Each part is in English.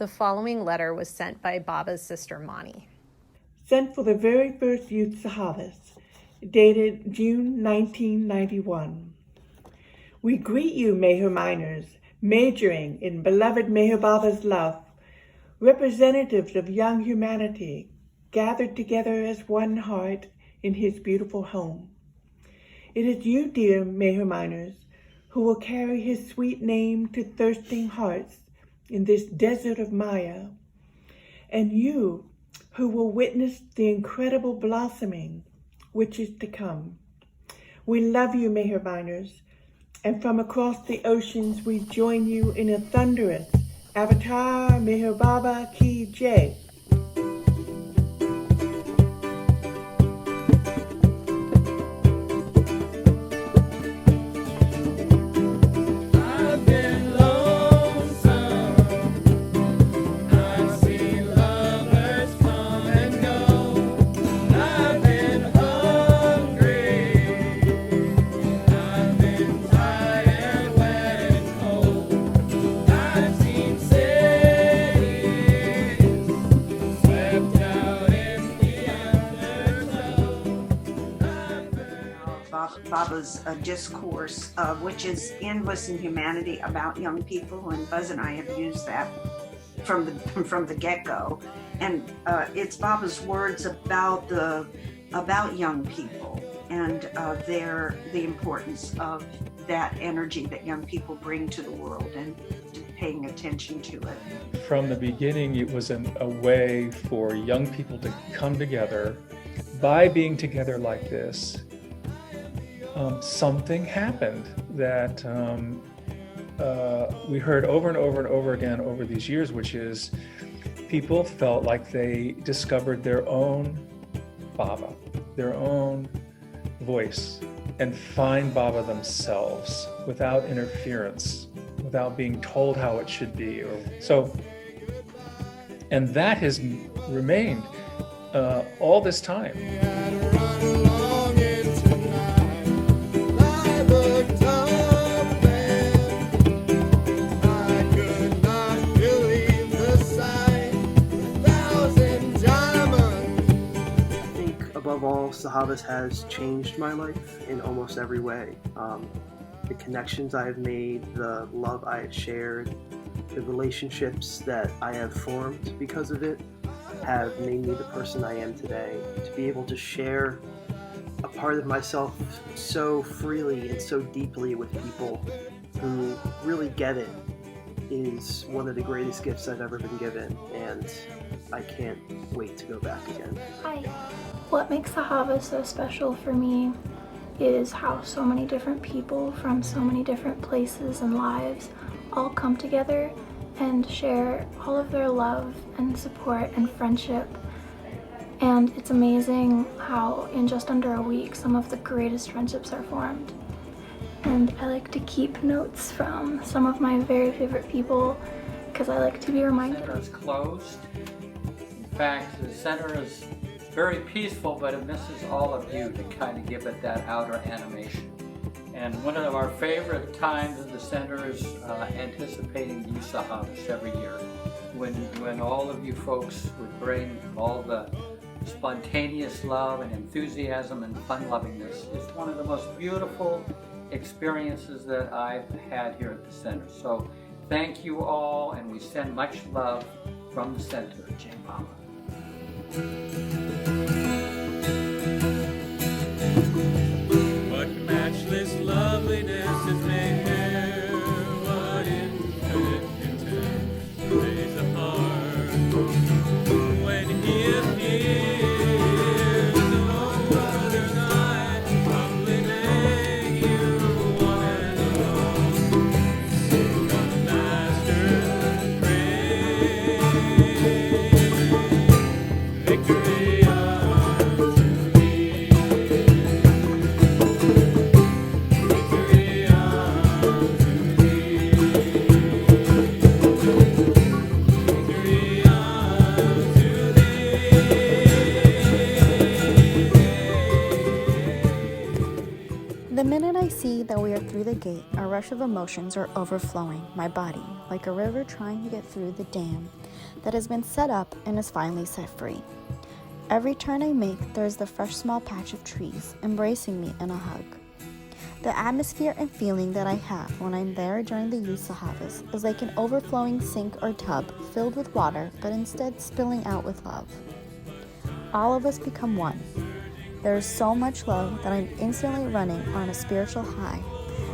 The following letter was sent by Baba's sister Mani. Sent for the very first Youth Sahavas, dated June 1991. We greet you, Meher minors, majoring in beloved Meher Baba's love, representatives of young humanity, gathered together as one heart in his beautiful home. It is you, dear Meher minors, who will carry his sweet name to thirsting hearts in this desert of Maya, and you who will witness the incredible blossoming which is to come. We love you, Meher minors, and from across the oceans we join you in a thunderous Avatar Meher Baba Ki Jai. Baba's discourse, which is Endless in Humanity, about young people, and Buzz and I have used that from the get-go. And it's Baba's words about young people and the importance of that energy that young people bring to the world and paying attention to it. From the beginning, it was a way for young people to come together. By being together like this, something happened that we heard over and over and over again over these years, which is people felt like they discovered their own Baba, their own voice, and find Baba themselves without interference, without being told how it should be. And that has remained all this time. Above all, Sahavas has changed my life in almost every way. The connections I have made, the love I have shared, the relationships that I have formed because of it have made me the person I am today. To be able to share a part of myself so freely and so deeply with people who really get it is one of the greatest gifts I've ever been given, and I can't wait to go back again. Hi. What makes Sahavas so special for me is how so many different people from so many different places and lives all come together and share all of their love and support and friendship. And it's amazing how in just under a week some of the greatest friendships are formed. And I like to keep notes from some of my very favorite people because I like to be reminded. The center is closed. In fact, the center is very peaceful, but it misses all of you to kind of give it that outer animation. And one of our favorite times in the center is anticipating Youth Sahavas every year, when all of you folks would bring all the spontaneous love and enthusiasm and fun-lovingness. It's one of the most beautiful experiences that I've had here at the center. So thank you all, and we send much love from the center. Jai Baba. What matchless loveliness is there, what infinite content plays a part when he appears. No other night humbly make you one and alone. Sing the Master's praise. Victory unto thee. Victory unto thee. Victory unto thee. The minute I see that we are through the gate, a rush of emotions are overflowing my body, like a river trying to get through the dam. that has been set up and is finally set free. Every turn I make, there is the fresh small patch of trees embracing me in a hug. The atmosphere and feeling that I have when I'm there during the Youth Sahavas is like an overflowing sink or tub filled with water, but instead spilling out with love. All of us become one. There is so much love that I'm instantly running on a spiritual high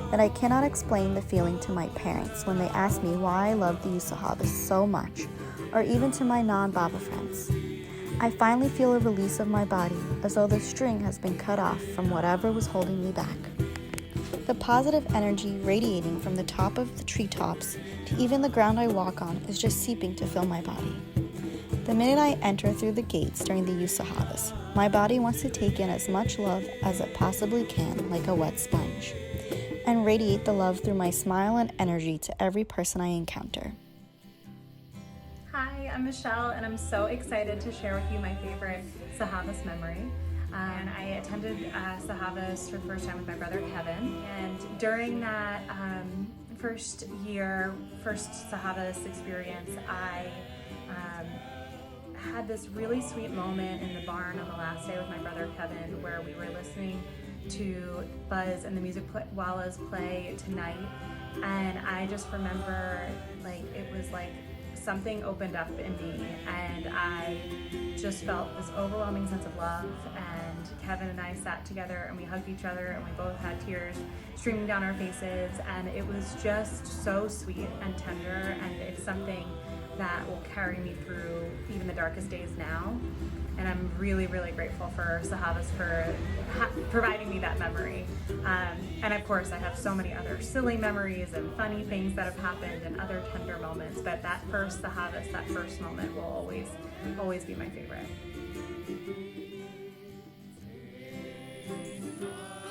that I cannot explain the feeling to my parents when they ask me why I love the Youth Sahavas so much, or even to my non-Baba friends. I finally feel a release of my body, as though the string has been cut off from whatever was holding me back. The positive energy radiating from the top of the treetops to even the ground I walk on is just seeping to fill my body. The minute I enter through the gates during the Youth Sahavas, my body wants to take in as much love as it possibly can, like a wet sponge, and radiate the love through my smile and energy to every person I encounter. Hi, I'm Michelle, and I'm so excited to share with you my favorite Sahavas memory. And I attended Sahavas for the first time with my brother Kevin, and during that first Sahavas experience, I had this really sweet moment in the barn on the last day with my brother Kevin, where we were listening to Buzz and the Music Wallas play Tonight, and I just remember it was like something opened up in me, and I just felt this overwhelming sense of love. And Kevin and I sat together and we hugged each other, and we both had tears streaming down our faces, and it was just so sweet and tender, and it's something that will carry me through even the darkest days now. And I'm really, really grateful for Sahavas for providing me that memory. And of course, I have so many other silly memories and funny things that have happened and other tender moments, but that first Sahavas, that first moment will always be my favorite.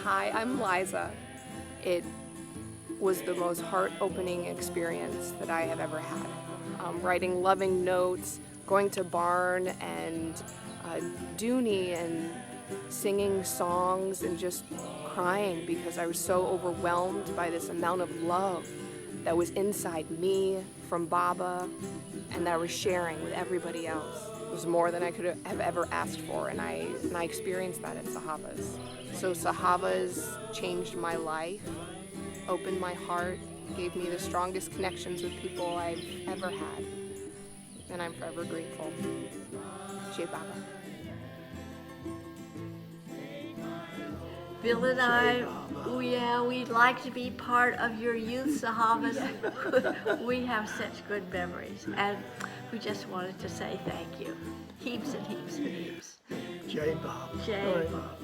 Hi, I'm Liza. It was the most heart-opening experience that I have ever had. Writing loving notes, going to barn and Dooney and singing songs and just crying because I was so overwhelmed by this amount of love that was inside me from Baba and that I was sharing with everybody else. It was more than I could have ever asked for, and I experienced that at Sahavas. So Sahavas changed my life, opened my heart, gave me the strongest connections with people I've ever had, and I'm forever grateful. Jai Baba. Bill and I, we'd like to be part of your Youth Sahavas. We have such good memories, and we just wanted to say thank you. Heaps and heaps and heaps. Jai Baba. Jai Baba.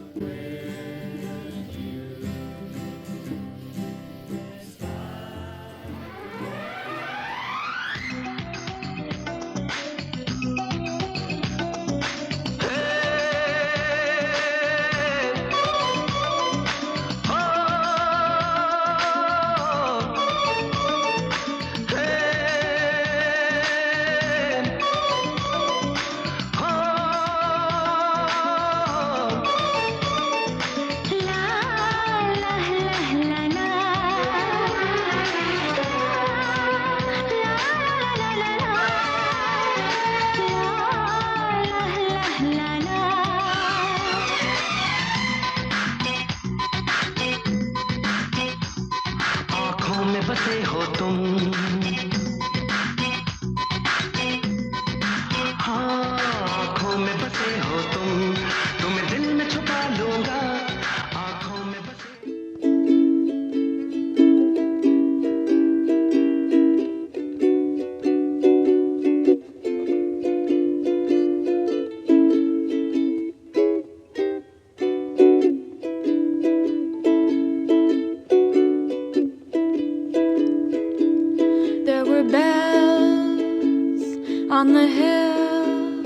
On the hill,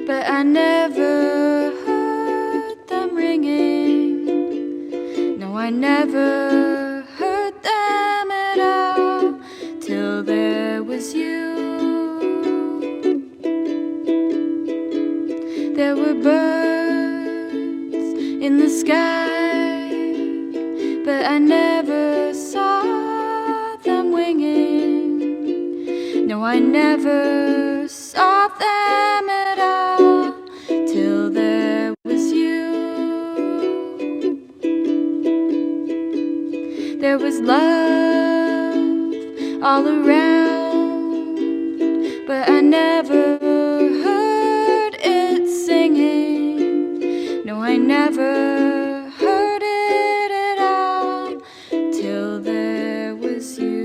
but I never heard them ringing. No, I never heard them at all till there was you. There were birds in the sky, but I never saw them winging. No, I never there was love all around, but I never heard it singing. No, I never heard it at all till there was you.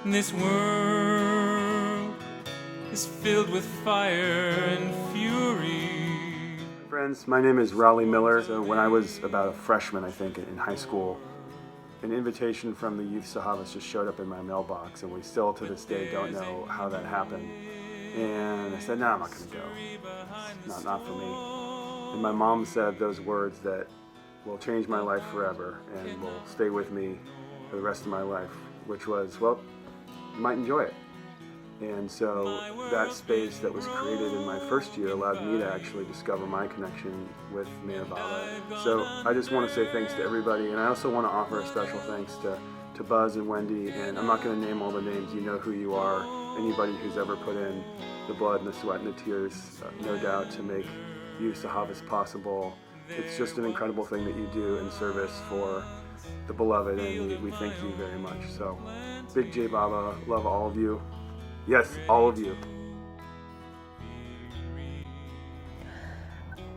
This world is filled with fire and fury. Friends, my name is Raleigh Miller. So when I was about a freshman, I think, in high school, an invitation from the Youth Sahavas just showed up in my mailbox, and we still to this day don't know how that happened. And I said, no, I'm not going to go. It's not for me. And my mom said those words that will change my life forever and will stay with me for the rest of my life, which was, well, you might enjoy it. And so that space that was created in my first year allowed me to actually discover my connection with Mayor Baba. So I just want to say thanks to everybody, and I also want to offer a special thanks to Buzz and Wendy, and I'm not going to name all the names, you know who you are, anybody who's ever put in the blood and the sweat and the tears, no doubt, to make Youth Sahavas possible. It's just an incredible thing that you do in service for the beloved, and we thank you very much. So, Big J Baba, love all of you. Yes, all of you.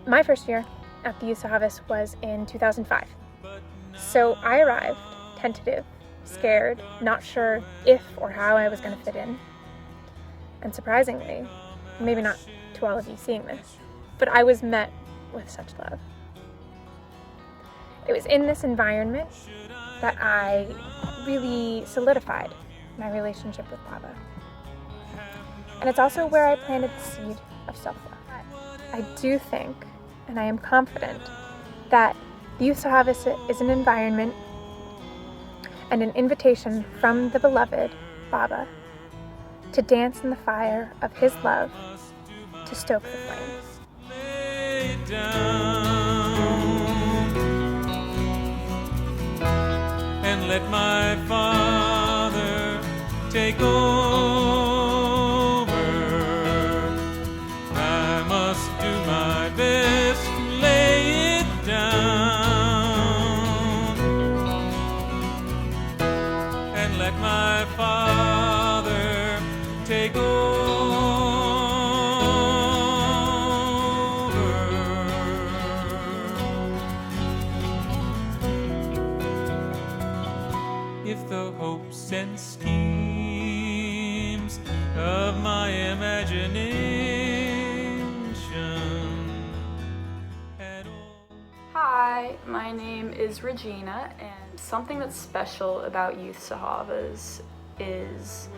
My first year at the Youth Sahavas was in 2005. So I arrived, tentative, scared, not sure if or how I was going to fit in. And surprisingly, maybe not to all of you seeing this, but I was met with such love. It was in this environment that I really solidified my relationship with Baba. And it's also where I planted the seed of self-love. I do think, and I am confident, that the Youth Sahavas is an environment and an invitation from the beloved Baba to dance in the fire of his love, to stoke the flames. And let my Father take over. I must do my best to lay it down. And let my Father take over. If the hopes and schemes of my imagination had all... Hi, my name is Regina, and something that's special about Youth Sahavas is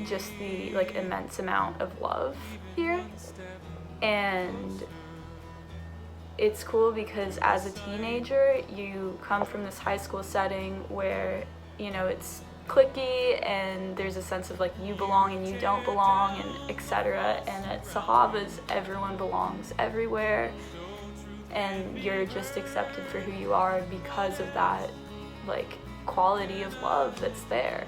just the immense amount of love here. And it's cool because as a teenager, you come from this high school setting where, it's cliquey and there's a sense of you belong and you don't belong and etc. And at Sahavas, everyone belongs everywhere and you're just accepted for who you are because of that quality of love that's there.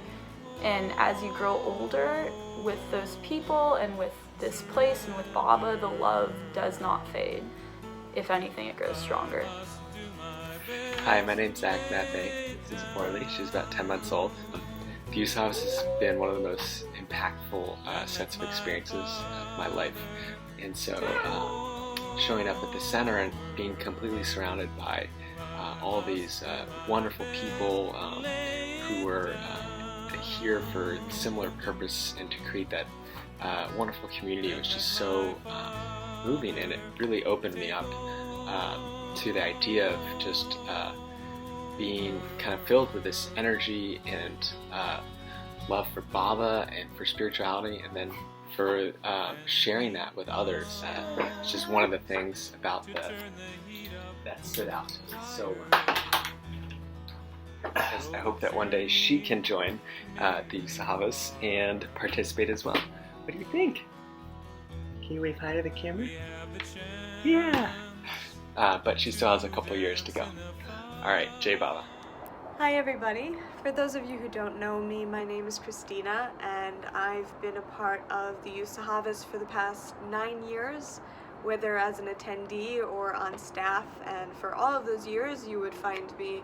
And as you grow older with those people and with this place and with Baba, the love does not fade. If anything, it grows stronger. Hi, my name's Zach Mathey. This is Morley. She's about 10 months old. The Youth House has been one of the most impactful sets of experiences of my life. And so showing up at the center and being completely surrounded by all these wonderful people who were here for similar purpose and to create that wonderful community was just so moving, and it really opened me up to the idea of just being kind of filled with this energy and love for Baba and for spirituality, and then for sharing that with others. It's just one of the things about that stood out to me so much. Because I hope that one day she can join the Youth Sahavas and participate as well. What do you think? Can you wave hi to the camera? Yeah! But she still has a couple years to go. Alright, Jai Baba. Hi everybody. For those of you who don't know me, my name is Christina and I've been a part of the Youth Sahavas for the past 9 years, whether as an attendee or on staff, and for all of those years you would find me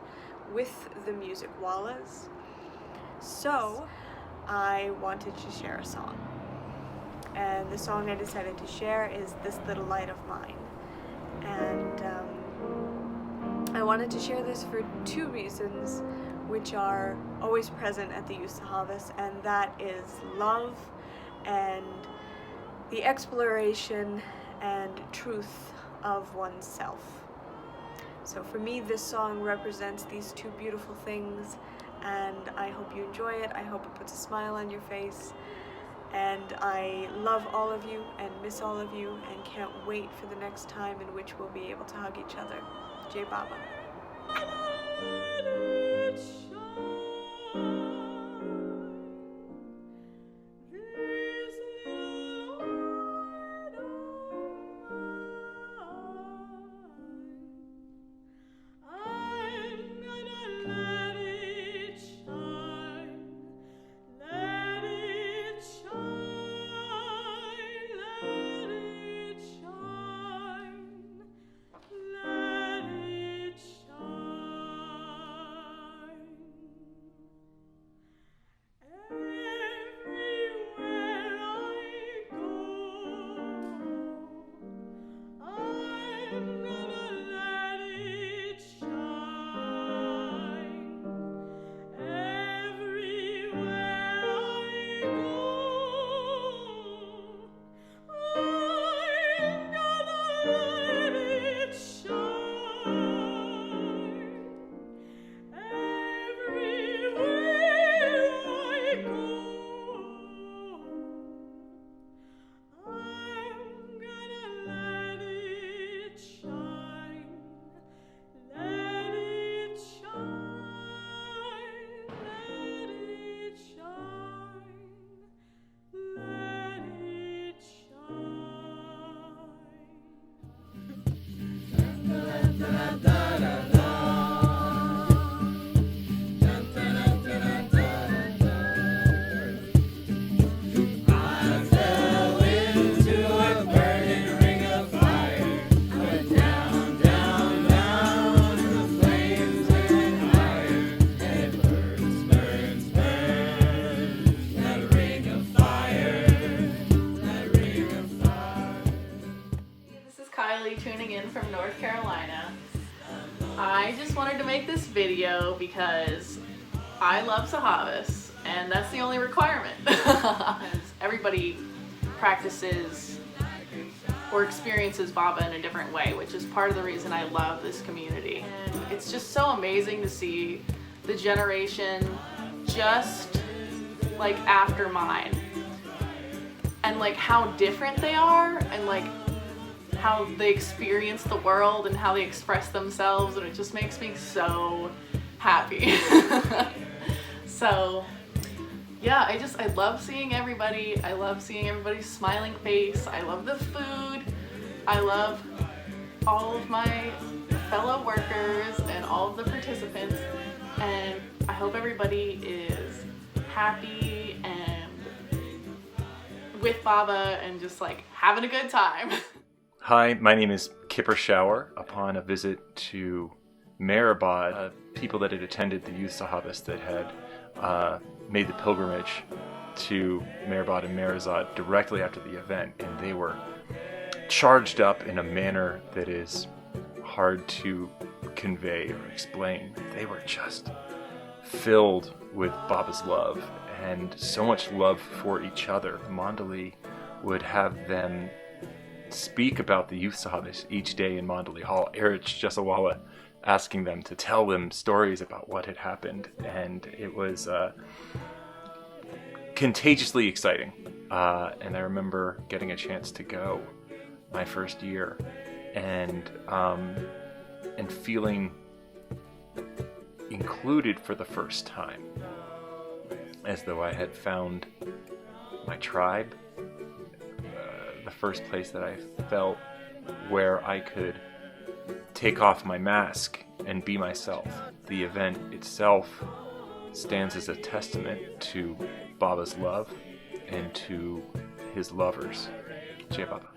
with the Music Wallas. So I wanted to share a song, and the song I decided to share is This Little Light of Mine. And I wanted to share this for 2 reasons, which are always present at the Youth Sahavas, and that is love and the exploration and truth of oneself. So for me, this song represents these 2 beautiful things, and I hope you enjoy it. I hope it puts a smile on your face. And I love all of you and miss all of you and can't wait for the next time in which we'll be able to hug each other. Jai Baba. Tuning in from North Carolina. I just wanted to make this video because I love Sahavas, and that's the only requirement. Everybody practices or experiences Baba in a different way, which is part of the reason I love this community. And it's just so amazing to see the generation just like after mine, and like how different they are, and like how they experience the world and how they express themselves, and it just makes me so happy. So yeah, I love seeing everybody. I love seeing everybody's smiling face. I love the food. I love all of my fellow workers and all of the participants, and I hope everybody is happy and with Baba and just like having a good time. Hi, my name is Kipper Shower. Upon a visit to Mehrabad, people that had attended the Youth Sahavas that had made the pilgrimage to Mehrabad and Merazad directly after the event, and they were charged up in a manner that is hard to convey or explain. They were just filled with Baba's love, and so much love for each other. Mandali would have them speak about the Youth Sahavas each day in Mandali Hall. Erich Jesawala asking them to tell them stories about what had happened, and it was contagiously exciting. And I remember getting a chance to go my first year, and feeling included for the first time, as though I had found my tribe, the first place that I felt where I could take off my mask and be myself. The event itself stands as a testament to Baba's love and to his lovers. Jai Baba.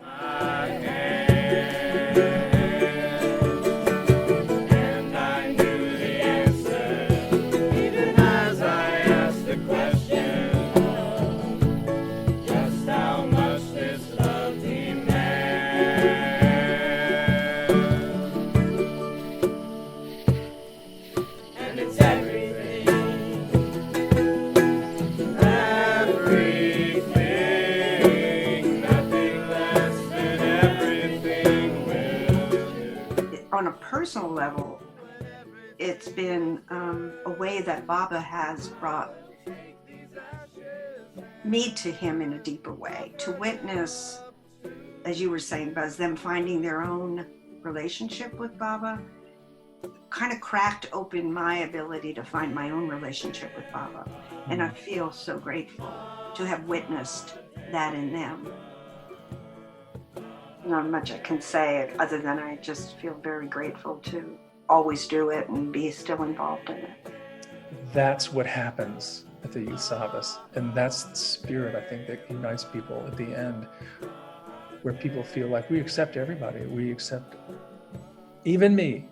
On a personal level, it's been a way that Baba has brought me to him in a deeper way, to witness, as you were saying, Buzz, them finding their own relationship with Baba, kind of cracked open my ability to find my own relationship with Baba. And I feel so grateful to have witnessed that in them. Not much I can say other than I just feel very grateful to always do it and be still involved in it. That's what happens at the Youth Sahavas, and that's the spirit, I think, that unites people at the end, where people feel like we accept everybody, we accept even me.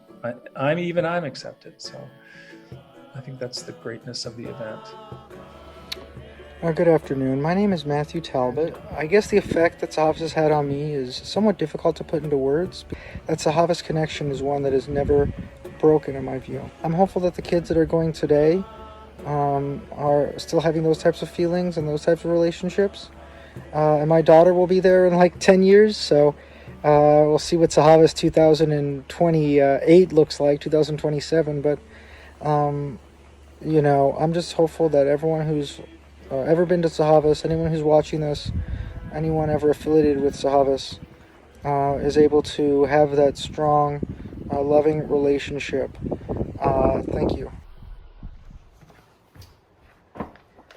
I'm accepted. So I think that's the greatness of the event. Good afternoon. My name is Matthew Talbot. I guess the effect that Sahavas has had on me is somewhat difficult to put into words. That Sahavas connection is one that is never broken in my view. I'm hopeful that the kids that are going today are still having those types of feelings and those types of relationships. And my daughter will be there in like 10 years, so we'll see what Sahavas 2028 looks like, 2027. But, I'm just hopeful that everyone who's ever been to Sahavas, anyone who's watching this, anyone ever affiliated with Sahavas, is able to have that strong, loving relationship. Thank you.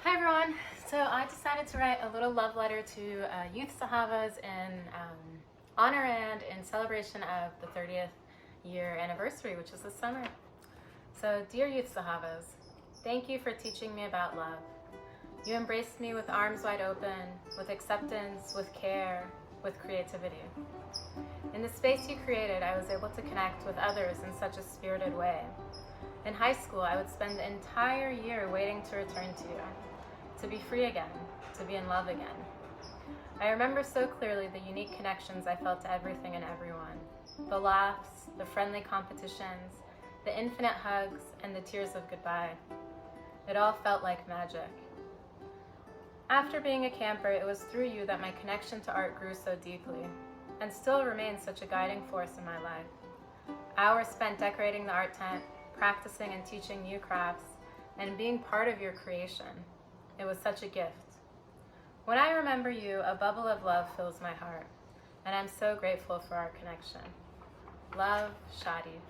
Hi everyone. So I decided to write a little love letter to Youth Sahavas in honor and in celebration of the 30th year anniversary, which is this summer. So dear Youth Sahavas, thank you for teaching me about love. You embraced me with arms wide open, with acceptance, with care, with creativity. In the space you created, I was able to connect with others in such a spirited way. In high school, I would spend the entire year waiting to return to you, to be free again, to be in love again. I remember so clearly the unique connections I felt to everything and everyone. The laughs, the friendly competitions, the infinite hugs, and the tears of goodbye. It all felt like magic. After being a camper, it was through you that my connection to art grew so deeply, and still remains such a guiding force in my life. Hours spent decorating the art tent, practicing and teaching new crafts, and being part of your creation. It was such a gift. When I remember you, a bubble of love fills my heart, and I'm so grateful for our connection. Love, Shadi.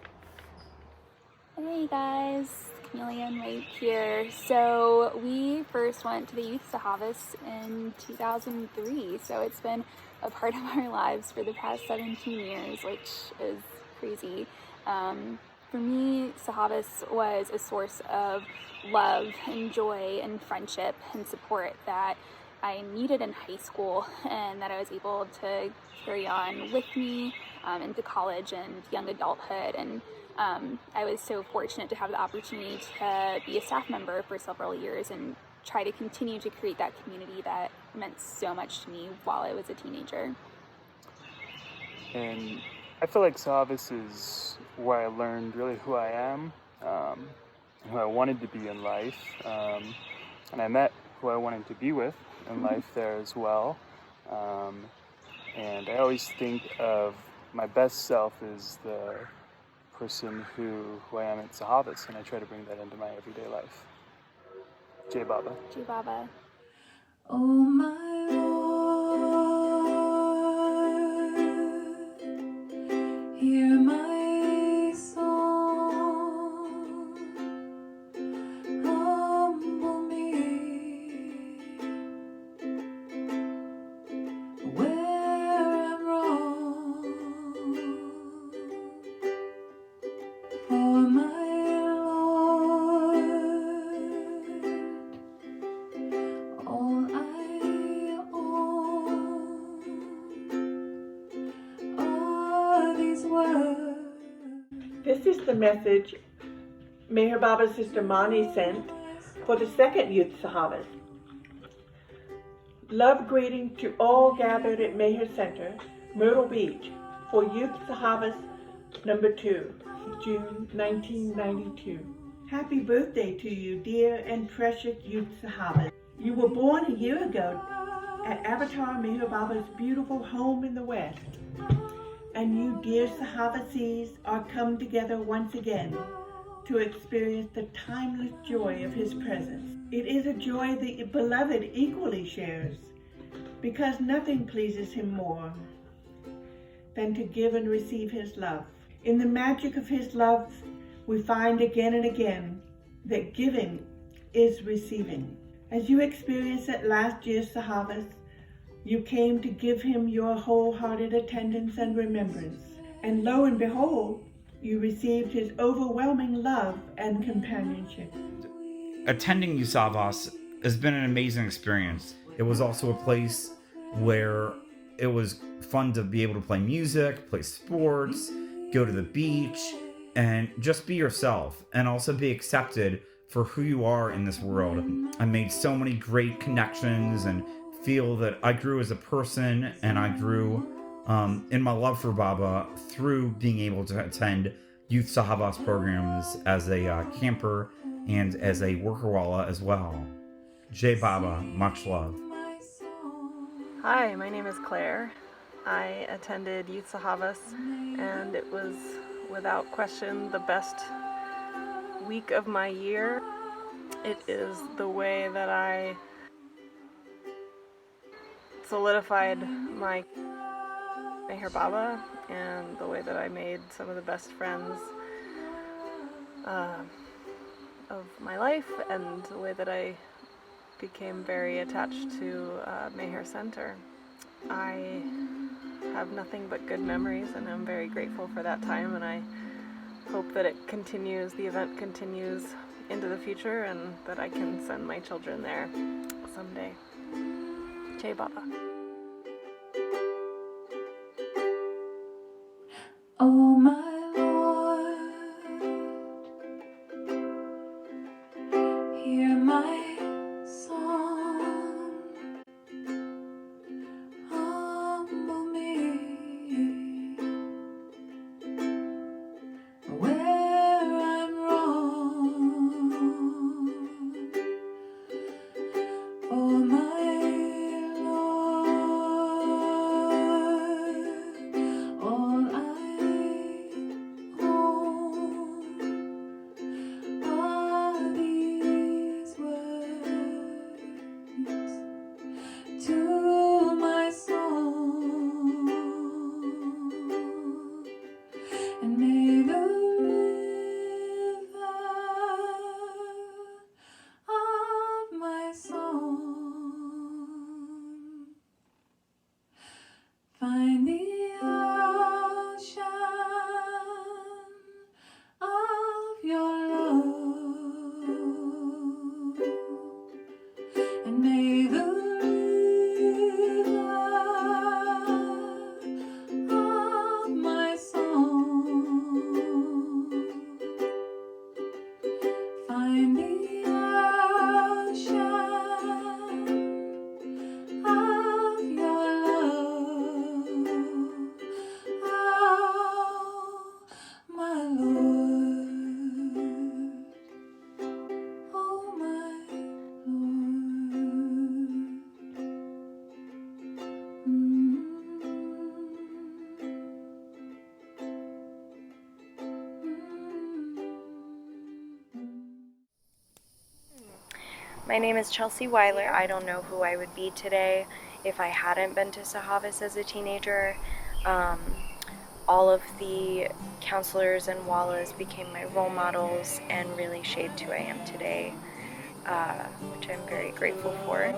Hey guys, Camelia and Wade here. So we first went to the Youth Sahavas in 2003, so it's been a part of our lives for the past 17 years, which is crazy. For me, Sahavas was a source of love and joy and friendship and support that I needed in high school, and that I was able to carry on with me into college and young adulthood. And I was so fortunate to have the opportunity to be a staff member for several years and try to continue to create that community that meant so much to me while I was a teenager. And I feel like Sahavas is where I learned really who I am, who I wanted to be in life, and I met who I wanted to be with in life there as well. And I always think of my best self as the person who I am at Sahavas, and I try to bring that into my everyday life. Jai Baba. Jai Baba. Oh my Lord, hear my song. This is the message Meher Baba's sister Mani sent for the second Youth Sahavas. Love greeting to all gathered at Meher Center, Myrtle Beach, for Youth Sahavas number 2, June 1992. Happy birthday to you, dear and precious Youth Sahavas. You were born a year ago at Avatar Meher Baba's beautiful home in the West. And you, dear Sahavasis, are come together once again to experience the timeless joy of his presence. It is a joy the beloved equally shares, because nothing pleases him more than to give and receive his love. In the magic of his love, we find again and again that giving is receiving. As you experienced at last year's Sahavas, you came to give him your wholehearted attendance and remembrance. And lo and behold, you received his overwhelming love and companionship. Attending Youth Sahavas has been an amazing experience. It was also a place where it was fun to be able to play music, play sports, go to the beach, and just be yourself, and also be accepted for who you are in this world. I made so many great connections and feel that I grew as a person, and I grew in my love for Baba through being able to attend Youth Sahavas programs as a camper and as a workerwala as well. Jai Baba, much love. Hi, my name is Claire. I attended Youth Sahavas, and it was without question the best week of my year. It is the way that I solidified my Meher Baba, and the way that I made some of the best friends of my life, and the way that I became very attached to Meher Center. I have nothing but good memories, and I'm very grateful for that time, and I hope that it continues, the event continues into the future, and that I can send my children there someday. Jai Baba. Oh my Lord, hear my song, humble me where I'm wrong. Oh my Lord, all I are these words to my soul, and may the river of my song find the ocean of your love, and may the river of my song find the ocean of your love. Oh, my Lord. Oh, my My name is Chelsea Weiler. I don't know who I would be today if I hadn't been to Sahavas as a teenager. All of the counselors and wallas became my role models and really shaped who I am today, which I'm very grateful for.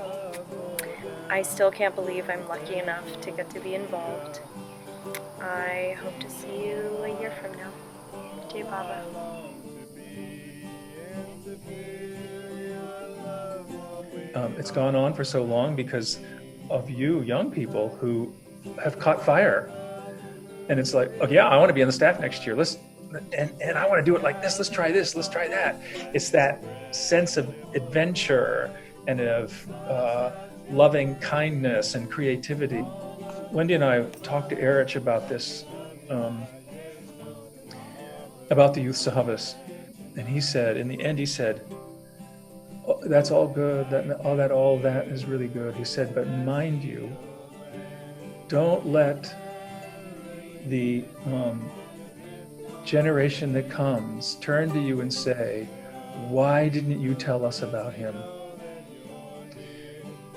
I still can't believe I'm lucky enough to get to be involved. I hope to see you a year from now. Jai Baba. It's gone on for so long because of you young people who have caught fire. And it's like, oh yeah, I want to be on the staff next year. Let's and I want to do it like this. Let's try this. Let's try that. It's that sense of adventure and of loving kindness and creativity. Wendy and I talked to Erich about this, about the Youth Sahavas, and he said, in the end, he said, oh, that's all good. All that is really good. He said, but mind you, don't let the generation that comes turn to you and say, why didn't you tell us about him?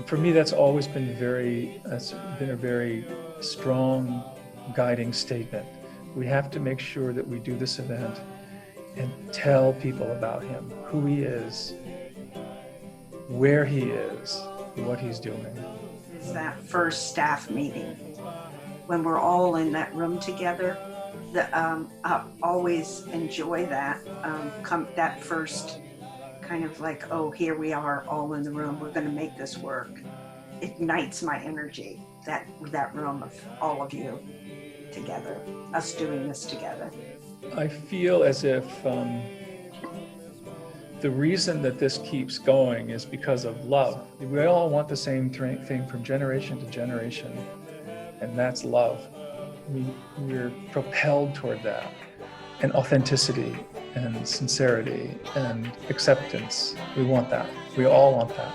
For me, that's always been a very strong guiding statement. We have to make sure that we do this event and tell people about him, who he is, where he is, what he's doing. It's that first staff meeting when we're all in that room together. I always enjoy that. That first kind of like, oh, here we are all in the room. We're going to make this work. It ignites my energy. That room of all of you together, us doing this together. I feel as if the reason that this keeps going is because of love. We all want the same thing from generation to generation, and that's love. We're propelled toward that, and authenticity and sincerity and acceptance. We want that. We all want that.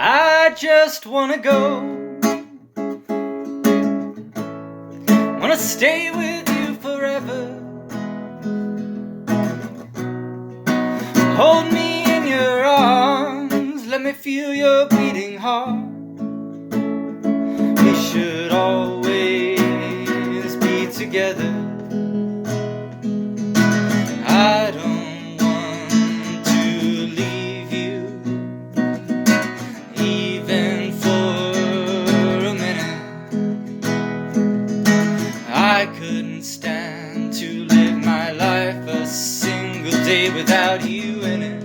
I just wanna go, wanna stay with you forever. Hold me in your arms, let me feel your beating heart. We should always be together. I don't want to leave you, even for a minute. I couldn't stand to live my life a single day without you in it.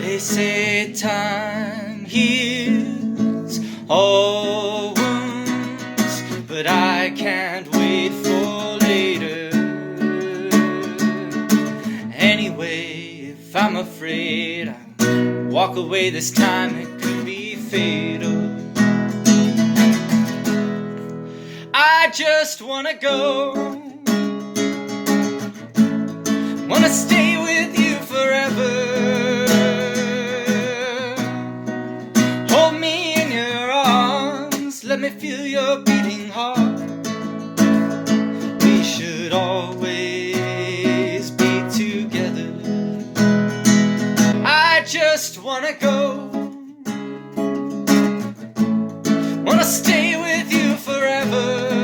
They say time heals all wounds, but I can't wait for later. Anyway, if I'm afraid, I'll walk away this time, it could be fatal. I just wanna go, wanna stay with you forever. Hold me in your arms, let me feel your beating heart. We should always be together. I just wanna go, wanna stay with you forever.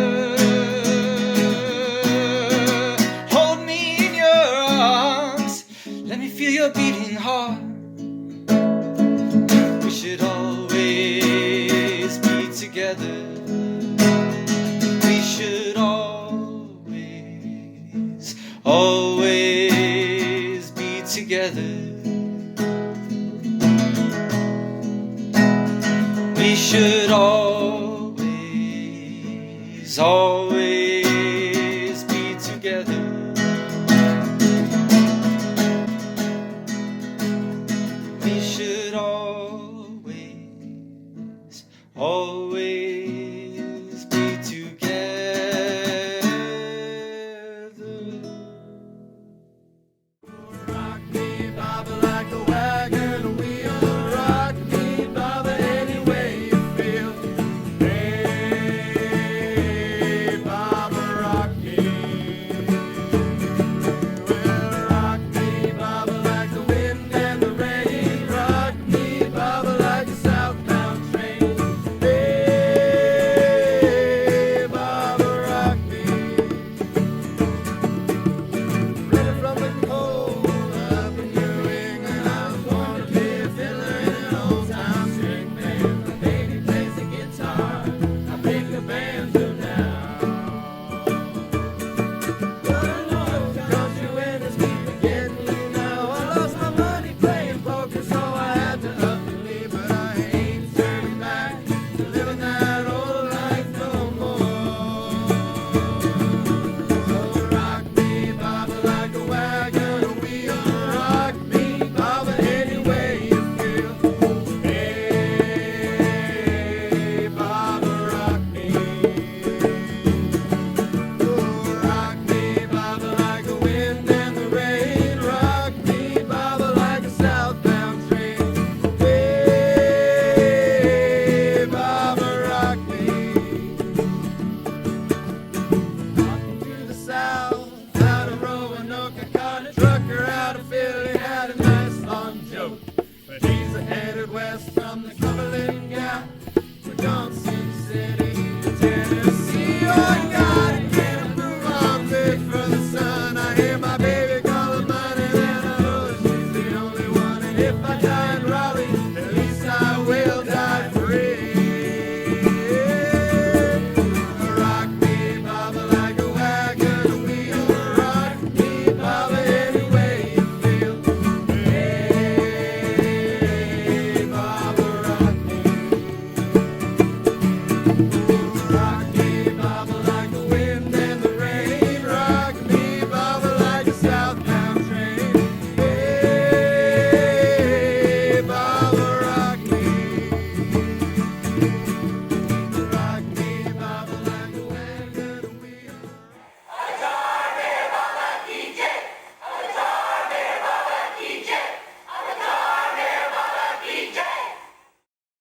Hold me in your arms, let me feel your beating heart. We should always be together. We should always be together. should always, always be together. We should always, always be together. Rock me, Baba, like a wagon wheel. Rock me, Baba, any way you feel. Hey, Baba, rock me. Well, rock me, Baba, like the wind and the rain. Rock me, Baba, like a southbound train. Hey, Baba, rock me. Ready from the cold up in New England, I was born to be a fiddler in an old-time string band. My baby plays the guitar, I pick the banjo now. But I know the country wind is keeping getting you now. I lost my money playing poker, so I had to up and leave. But I ain't turning back to living that old life no more. So rock me, Baba, like a wagon wheel. Rock me, Baba, any way you feel. Hey, Baba, rock me. Oh, rock me, Baba, like a wind and the rain. Rock me, Baba, like a southbound train. Hey, Baba, rock me. Walking through the south, out of Roanoke, I caught a trucker out of Philly, had a nice long joke. But he's headed west from the Cumberland Gap to Johnson City, Tennessee. Oh, I gotta get a move on big for the sun. I hear my baby call her money, and I know that she's the only one. And if I die in Raleigh, at least I will die free. Rock me, Baba, like a wagon wheel. Rock me, Baba, any way you feel. Hey, Baba, rock me.